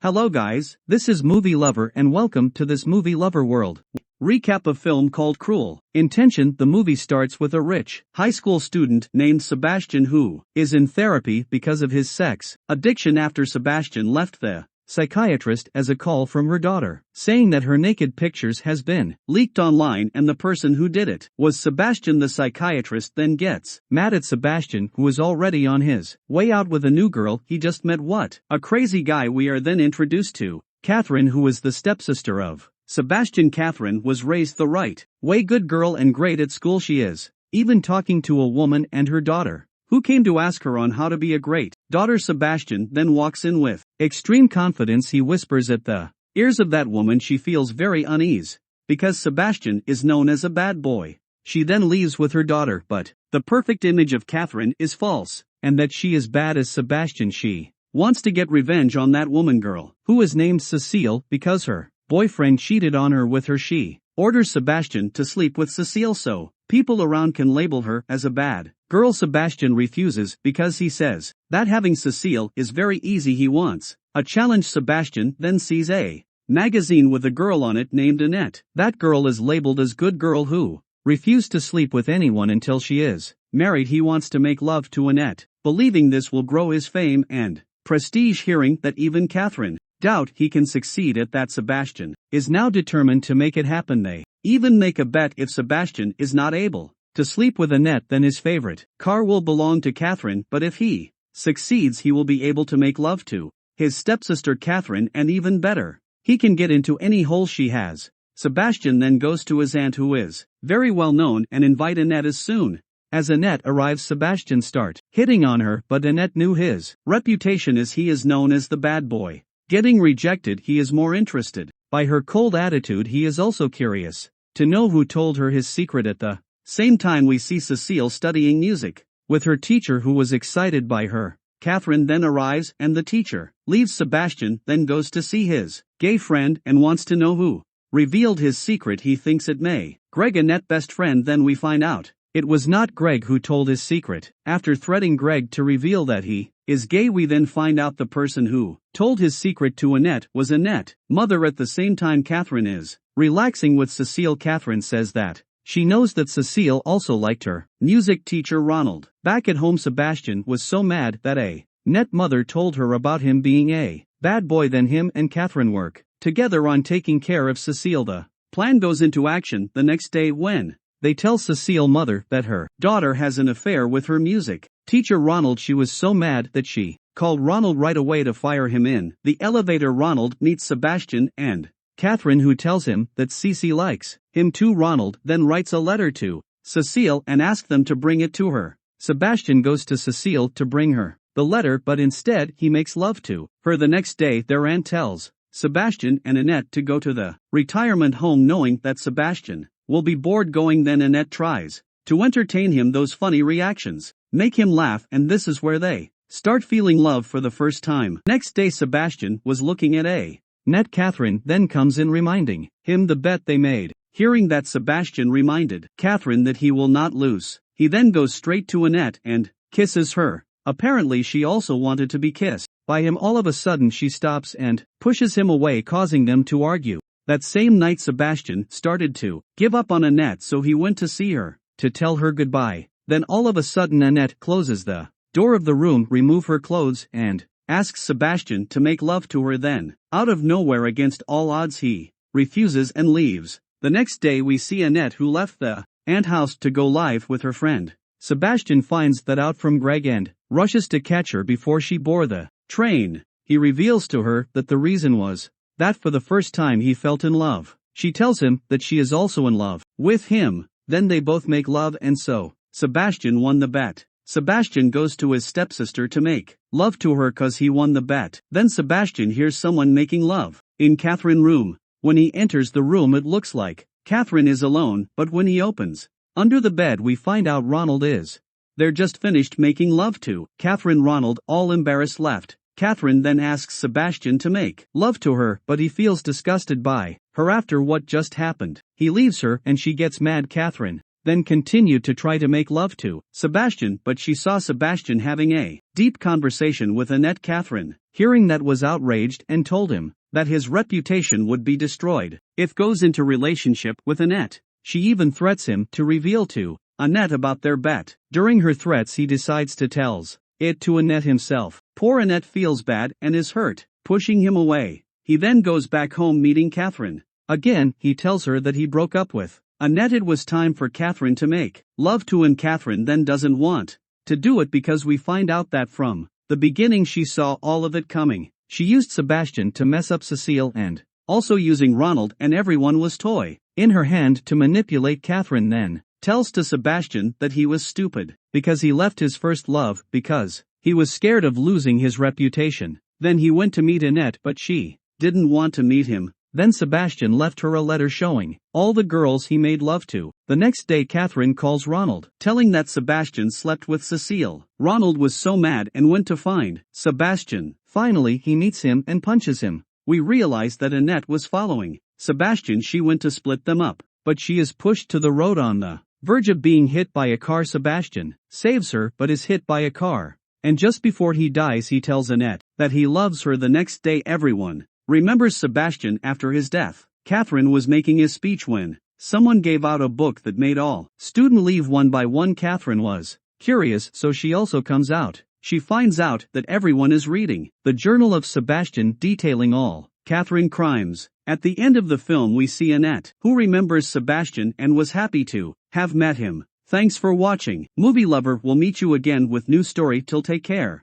Hello guys, this is Movie Lover and welcome to this Movie Lover world. Recap of film called Cruel Intention. The movie starts with a rich, high school student named Sebastian who is in therapy because of his sex addiction after Sebastian left the psychiatrist as a call from her daughter, saying that her naked pictures has been leaked online and the person who did it was Sebastian. The psychiatrist then gets mad at Sebastian, who is already on his way out with a new girl he just met. What a crazy guy. We are then introduced to Catherine, who is the stepsister of Sebastian. Catherine was raised the right way, good girl and great at school she is, even talking to a woman and her daughter, who came to ask her on how to be a great daughter. Sebastian then walks in with extreme confidence. He whispers at the ears of that woman. She feels very uneasy because Sebastian is known as a bad boy. She then leaves with her daughter, but the perfect image of Catherine is false, and that she is bad as Sebastian. She wants to get revenge on that woman girl, who is named Cecile, because her boyfriend cheated on her with her. She orders Sebastian to sleep with Cecile so people around can label her as a bad girl. Sebastian refuses because he says that having Cecile is very easy. He wants a challenge. Sebastian then sees a magazine with a girl on it named Annette. That girl is labeled as good girl who refused to sleep with anyone until she is married. He wants to make love to Annette, believing this will grow his fame and prestige. Hearing that even Catherine doubt he can succeed at that, Sebastian is now determined to make it happen. They even make a bet: if Sebastian is not able to sleep with Annette, then his favorite car will belong to Catherine, but if he succeeds he will be able to make love to his stepsister Catherine, and even better, he can get into any hole she has. Sebastian then goes to his aunt, who is very well known, and invite Annette. As soon as Annette arrives, Sebastian start hitting on her, but Annette knew his reputation as he is known as the bad boy. Getting rejected, he is more interested by her cold attitude. He is also curious to know who told her his secret. At the same time, we see Cecile studying music with her teacher, who was excited by her. Catherine then arrives and the teacher leaves. Sebastian then goes to see his gay friend and wants to know who revealed his secret. He thinks it may Greg, Annette's best friend. Then we find out it was not Greg who told his secret. After threatening Greg to reveal that he is gay, we then find out the person who told his secret to Annette was Annette's mother. At the same time, Catherine is relaxing with Cecile. Catherine says that she knows that Cecile also liked her music teacher Ronald. Back at home, Sebastian was so mad that Annette's mother told her about him being a bad boy. Then him and Catherine work together on taking care of Cecile. The plan goes into action the next day when they tell Cecile's mother that her daughter has an affair with her music teacher Ronald. She was so mad that she called Ronald right away to fire him. In the elevator, Ronald meets Sebastian and Catherine, who tells him that Cece likes him too. Ronald then writes a letter to Cecile and asks them to bring it to her. Sebastian goes to Cecile to bring her the letter, but instead he makes love to her. The next day, their aunt tells Sebastian and Annette to go to the retirement home, knowing that Sebastian will be bored going. Then Annette tries to entertain him. Those funny reactions make him laugh, and this is where they start feeling love for the first time. Next day, Sebastian was looking at Annette. Catherine then comes in, reminding him the bet they made. Hearing that, Sebastian reminded Catherine that he will not lose. He then goes straight to Annette and kisses her. Apparently she also wanted to be kissed by him. All of a sudden she stops and pushes him away, causing them to argue. That same night, Sebastian started to give up on Annette, so he went to see her to tell her goodbye. Then all of a sudden Annette closes the door of the room, remove her clothes, and asks Sebastian to make love to her. Then, out of nowhere, against all odds, he refuses and leaves. The next day we see Annette, who left the aunt house to go live with her friend. Sebastian finds that out from Greg and rushes to catch her before she board the train. He reveals to her that the reason was that for the first time he felt in love. She tells him that she is also in love with him. Then they both make love, and so Sebastian won the bet. Sebastian goes to his stepsister to make love to her cause he won the bet. Then Sebastian hears someone making love in Catherine's room. When he enters the room, it looks like Catherine is alone, but when he opens under the bed, we find out Ronald is there, just finished making love to Catherine. Ronald, all embarrassed, left. Catherine then asks Sebastian to make love to her, but he feels disgusted by her after what just happened. He leaves her and she gets mad. Catherine then continued to try to make love to Sebastian, but she saw Sebastian having a deep conversation with Annette. Catherine, hearing that, was outraged and told him that his reputation would be destroyed if goes into relationship with Annette. She even threats him to reveal to Annette about their bet. During her threats, he decides to tells it to Annette himself. Poor Annette feels bad and is hurt, pushing him away. He then goes back home meeting Catherine. Again, he tells her that he broke up with Annette. It was time for Catherine to make love to him. Catherine then doesn't want to do it because we find out that from the beginning she saw all of it coming. She used Sebastian to mess up Cecile and also using Ronald and everyone was toy in her hand to manipulate Catherine. Then tells to Sebastian that he was stupid because he left his first love because he was scared of losing his reputation. Then he went to meet Annette, but she didn't want to meet him. Then Sebastian left her a letter showing all the girls he made love to. The next day Catherine calls Ronald, telling that Sebastian slept with Cecile. Ronald was so mad and went to find Sebastian. Finally he meets him and punches him. We realize that Annette was following Sebastian. She went to split them up, but she is pushed to the road on the verge of being hit by a car. Sebastian saves her but is hit by a car. And just before he dies he tells Annette that he loves her. The next day everyone remembers Sebastian after his death. Catherine was making his speech when someone gave out a book that made all students leave one by one. Catherine was curious, so she also comes out. She finds out that everyone is reading the journal of Sebastian detailing all Catherine crimes. At the end of the film we see Annette, who remembers Sebastian and was happy to have met him. Thanks for watching. Movie Lover will meet you again with new story. Till take care.